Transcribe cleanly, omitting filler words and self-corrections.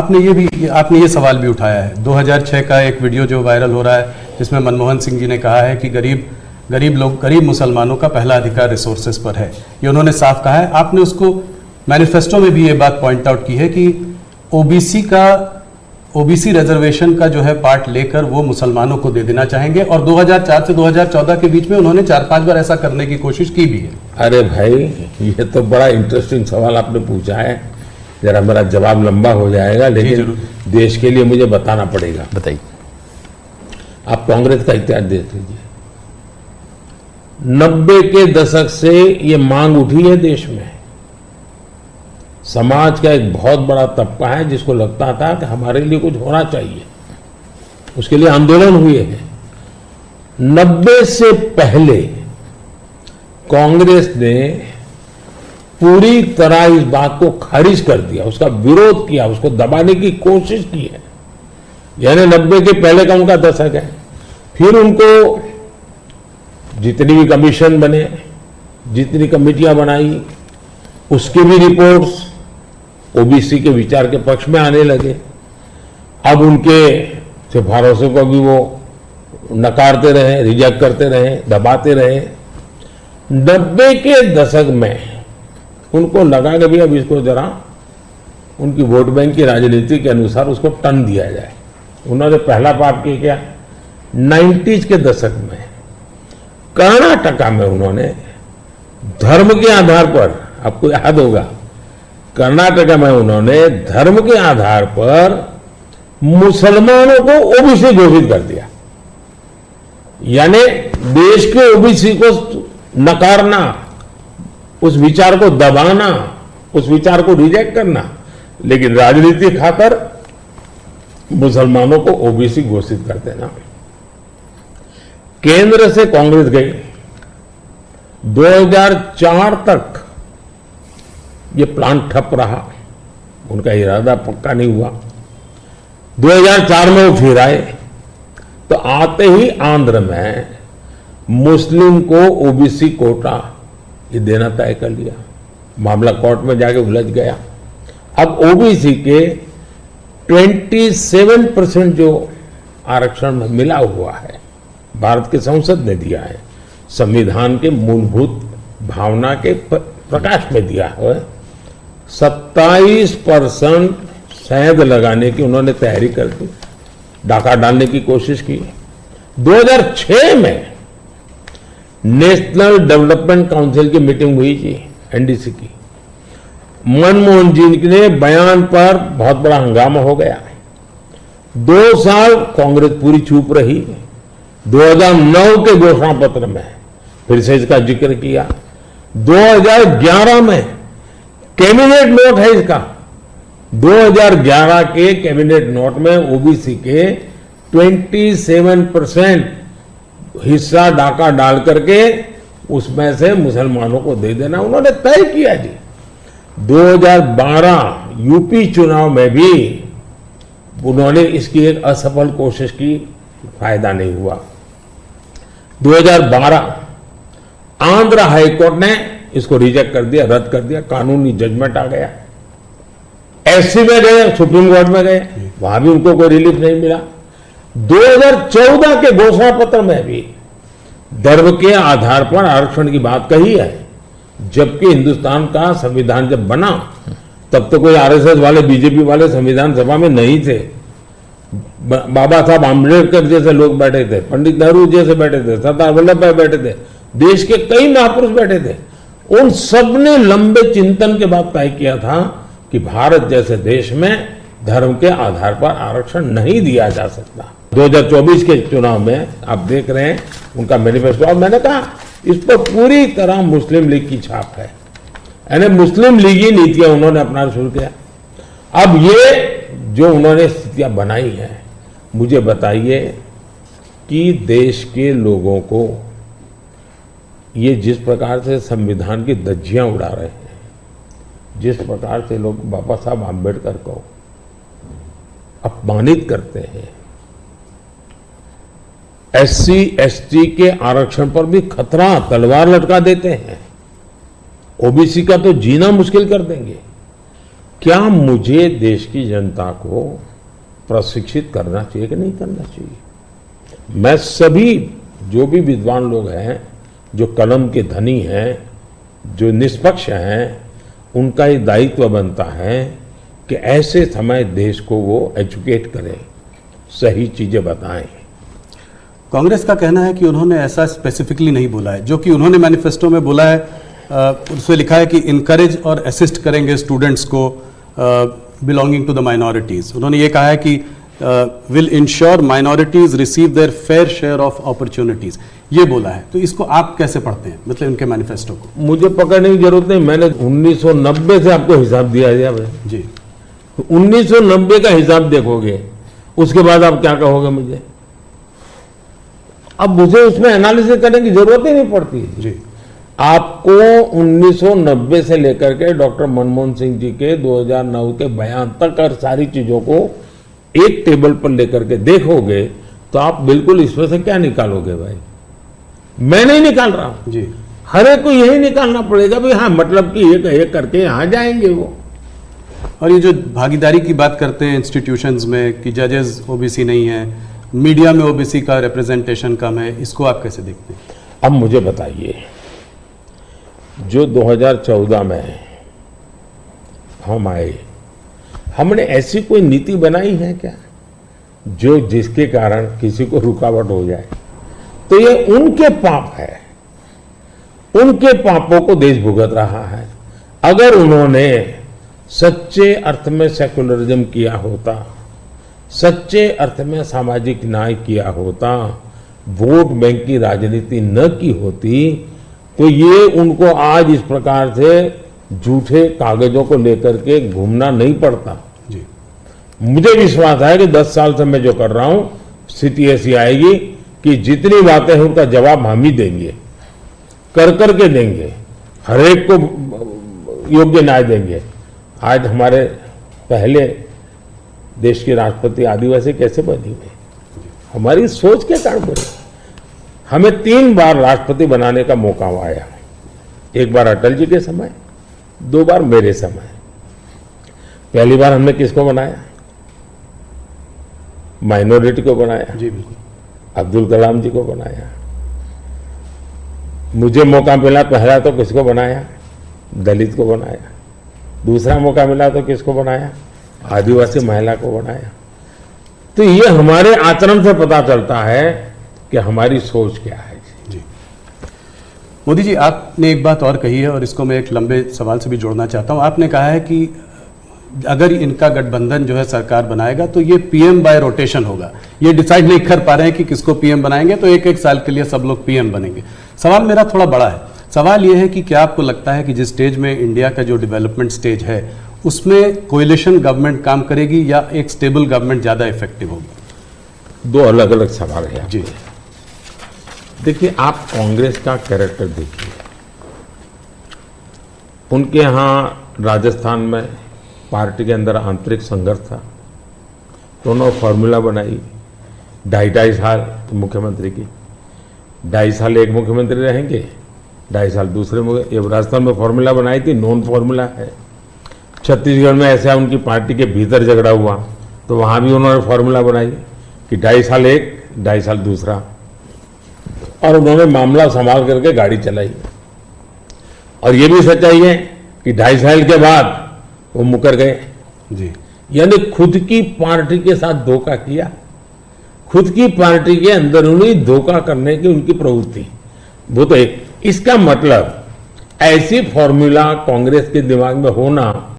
आपने ये सवाल भी उठाया है। 2006 का एक वीडियो जो वायरल हो रहा है जिसमें मनमोहन सिंह जी ने कहा है कि गरीब मुसलमानों का पहला अधिकार रिसोर्सेज पर है, ये उन्होंने साफ कहा है। आपने उसको मैनिफेस्टो में भी ये बात पॉइंट आउट की है कि ओबीसी रिजर्वेशन का जो है पार्ट लेकर वो मुसलमानों को दे देना चाहेंगे, और 2004 से 2014 के बीच में उन्होंने 4-5 बार ऐसा करने की कोशिश की भी है। अरे भाई, ये तो बड़ा इंटरेस्टिंग सवाल आपने पूछा है। जरा मेरा जवाब लंबा हो जाएगा, लेकिन देश के लिए मुझे बताना पड़ेगा। बताइए। आप कांग्रेस का इतिहास देख लीजिए। 90 के दशक से ये मांग उठी है देश में। समाज का एक बहुत बड़ा तबका है जिसको लगता था कि हमारे लिए कुछ होना चाहिए, उसके लिए आंदोलन हुए हैं। 90 से पहले कांग्रेस ने पूरी तरह इस बात को खारिज कर दिया, उसका विरोध किया, उसको दबाने की कोशिश की है। यानी 90 के पहले का उनका दशक है। फिर उनको जितनी भी कमीशन बने, जितनी कमेटियां बनाई, उसकी भी रिपोर्ट्स ओबीसी के विचार के पक्ष में आने लगे। अब उनके सिफारिशों को भी वो नकारते रहे, रिजेक्ट करते रहे, दबाते रहे। 90 के दशक में उनको लगा कि भी अब इसको जरा उनकी वोट बैंक की राजनीति के अनुसार उसको टर्न दिया जाए। उन्होंने पहला पाप किया क्या? 90s के दशक में कर्नाटका में उन्होंने धर्म के आधार पर, आपको याद होगा, कर्नाटका में उन्होंने धर्म के आधार पर मुसलमानों को ओबीसी घोषित कर दिया। यानी देश के ओबीसी को नकारना, उस विचार को दबाना, उस विचार को रिजेक्ट करना, लेकिन राजनीति खातर मुसलमानों को ओबीसी घोषित कर देना। केंद्र से कांग्रेस गई, 2004 तक ये प्लान ठप रहा, उनका इरादा पक्का नहीं हुआ। 2004 में वो फिर आए, तो आते ही आंध्र में मुस्लिम को ओबीसी कोटा ये देना तय कर लिया। मामला कोर्ट में जाके उलझ गया। अब ओबीसी के 27% जो आरक्षण में मिला हुआ है, भारत की संसद ने दिया है, संविधान के मूलभूत भावना के प्रकाश में दिया है। 27% शहद लगाने की उन्होंने तैयारी कर दी, डाका डालने की कोशिश की। 2006 में नेशनल डेवलपमेंट काउंसिल की मीटिंग हुई थी, एनडीसी की। मनमोहन जी ने बयान पर बहुत बड़ा हंगामा हो गया। 2 साल कांग्रेस पूरी चुप रही। 2009 के घोषणा पत्र में फिर से इसका जिक्र किया। 2011 में कैबिनेट नोट है इसका। 2011 के कैबिनेट नोट में ओबीसी के 27% हिस्सा डाका डाल करके उसमें से मुसलमानों को दे देना उन्होंने तय किया जी। 2012 यूपी चुनाव में भी उन्होंने इसकी एक असफल कोशिश की, फायदा नहीं हुआ। 2012 आंध्र हाईकोर्ट ने इसको रिजेक्ट कर दिया, रद्द कर दिया, कानूनी जजमेंट आ गया। एससी में गए, सुप्रीम कोर्ट में गए, वहां भी उनको कोई रिलीफ नहीं मिला। 2014 के घोषणा पत्र में भी धर्म के आधार पर आरक्षण की बात कही है, जबकि हिंदुस्तान का संविधान जब बना तब तो कोई आरएसएस वाले, बीजेपी वाले संविधान सभा में नहीं थे। बाबा साहब आम्बेडकर जैसे लोग बैठे थे, पंडित नेहरू जैसे बैठे थे, सरदार वल्लभ भाई बैठे थे, देश के कई महापुरुष बैठे थे। उन सब ने लंबे चिंतन के बाद तय किया था कि भारत जैसे देश में धर्म के आधार पर आरक्षण नहीं दिया जा सकता। 2024 के चुनाव में आप देख रहे हैं उनका मैनिफेस्टो, और मैंने कहा इस पर पूरी तरह मुस्लिम लीग की छाप है, यानी मुस्लिम लीगी नीतियां उन्होंने अपना शुरू किया। अब ये जो उन्होंने स्थितियां बनाई है, मुझे बताइए कि देश के लोगों को ये जिस प्रकार से संविधान की धज्जियां उड़ा रहे हैं, जिस प्रकार से लोग बाबा साहब आम्बेडकर को अपमानित करते हैं, एससी एसटी के आरक्षण पर भी खतरा, तलवार लटका देते हैं, ओबीसी का तो जीना मुश्किल कर देंगे। क्या मुझे देश की जनता को प्रशिक्षित करना चाहिए कि नहीं करना चाहिए? मैं सभी जो भी विद्वान लोग हैं, जो कलम के धनी हैं, जो निष्पक्ष हैं, उनका ये दायित्व बनता है कि ऐसे समय देश को वो एजुकेट करें, सही चीजें बताएं। कांग्रेस का कहना है कि उन्होंने ऐसा स्पेसिफिकली नहीं बोला है, जो कि उन्होंने मैनिफेस्टो में बोला है, उसमें लिखा है कि इनकरेज और असिस्ट करेंगे स्टूडेंट्स को बिलोंगिंग टू द माइनॉरिटीज। उन्होंने ये कहा है कि will ensure minorities receive there fair share of opportunities, ये बोला है। तो इसको आप कैसे पढ़ते हैं, मतलब उनके मैनिफेस्टो को? मुझे पकड़ने की जरूरत नहीं, मैंने 1990 से आपको हिसाब दिया है भाई जी। 1990 का हिसाब देखोगे, उसके बाद आप क्या कहोगे मुझे? अब मुझे उसमें एनालिसिस करने की जरूरत ही नहीं पड़ती जी। आपको 1990 से लेकर के डॉक्टर मनमोहन सिंह जी के 2009 के बयान तक और सारी चीजों को एक टेबल पर लेकर के देखोगे तो आप बिल्कुल इसमें से क्या निकालोगे भाई? मैं नहीं निकाल रहा हूं जी। हर एक को यही निकालना पड़ेगा भाई। हाँ, मतलब कि एक करके यहां जाएंगे वो। और ये जो भागीदारी की बात करते हैं इंस्टीट्यूशंस में कि जजेस ओबीसी नहीं है, मीडिया में ओबीसी का रिप्रेजेंटेशन कम है, इसको आप कैसे देखते हैं? अब मुझे बताइए, जो 2014 में हम आए, हमने ऐसी कोई नीति बनाई है क्या जो जिसके कारण किसी को रुकावट हो जाए? तो ये उनके पाप है, उनके पापों को देश भुगत रहा है। अगर उन्होंने सच्चे अर्थ में सेकुलरिज्म किया होता, सच्चे अर्थ में सामाजिक न्याय किया होता, वोट बैंक की राजनीति न की होती, तो ये उनको आज इस प्रकार से झूठे कागजों को लेकर के घूमना नहीं पड़ता। जी। मुझे विश्वास है कि 10 साल से मैं जो कर रहा हूं, स्थिति ऐसी आएगी कि जितनी बातें हैं उनका जवाब हम ही देंगे, कर करके देंगे, हर एक को योग्य न्याय देंगे। आज हमारे पहले देश के राष्ट्रपति आदिवासी कैसे बनी हुई? हमारी सोच के कारण बनी। हमें 3 बार राष्ट्रपति बनाने का मौका आया, एक बार अटल जी के समय, 2 बार मेरे समय। पहली बार हमने किसको बनाया? माइनॉरिटी को बनाया, जी बिल्कुल। अब्दुल कलाम जी को बनाया। मुझे मौका मिला पहला तो किसको बनाया? दलित को बनाया। दूसरा मौका मिला तो किसको बनाया? आदिवासी महिला को बनाया। तो ये हमारे आचरण से पता चलता है कि हमारी सोच क्या है। जी। मोदी जी, आपने एक बात और कही है और इसको मैं एक लंबे सवाल से भी जोड़ना चाहता हूं। आपने कहा है कि अगर इनका गठबंधन जो है सरकार बनाएगा तो ये पीएम बाय रोटेशन होगा। ये डिसाइड नहीं कर पा रहे हैं कि किसको पीएम बनाएंगे, तो एक साल के लिए सब लोग पीएम बनेंगे। सवाल मेरा थोड़ा बड़ा है। सवाल ये है कि क्या आपको लगता है कि जिस स्टेज में इंडिया का जो डेवलपमेंट स्टेज है उसमें कोएलिशन गवर्नमेंट काम करेगी या एक स्टेबल गवर्नमेंट ज्यादा इफेक्टिव होगी? 2 अलग अलग सवाल है। जी। देखिए, आप कांग्रेस का कैरेक्टर देखिए। उनके यहाँ राजस्थान में पार्टी के अंदर आंतरिक संघर्ष था, तो उन्होंने फॉर्मूला बनाई 2.5 साल मुख्यमंत्री की। 2.5 साल एक मुख्यमंत्री रहेंगे, 2.5 साल दूसरे ये राजस्थान में फॉर्मूला बनाई थी, नॉन फॉर्मूला है। छत्तीसगढ़ में ऐसा उनकी पार्टी के भीतर झगड़ा हुआ तो वहां भी उन्होंने फॉर्मूला बनाई कि 2.5 साल एक, 2.5 साल दूसरा, और उन्होंने मामला संभाल करके गाड़ी चलाई। और ये भी सच्चाई है कि 2.5 साल के बाद वो मुकर गए। जी। यानी खुद की पार्टी के साथ धोखा किया, खुद की पार्टी के अंदरूनी धोखा करने की उनकी प्रवृत्ति, वो तो एक। इसका मतलब ऐसी फॉर्मूला कांग्रेस के दिमाग में होना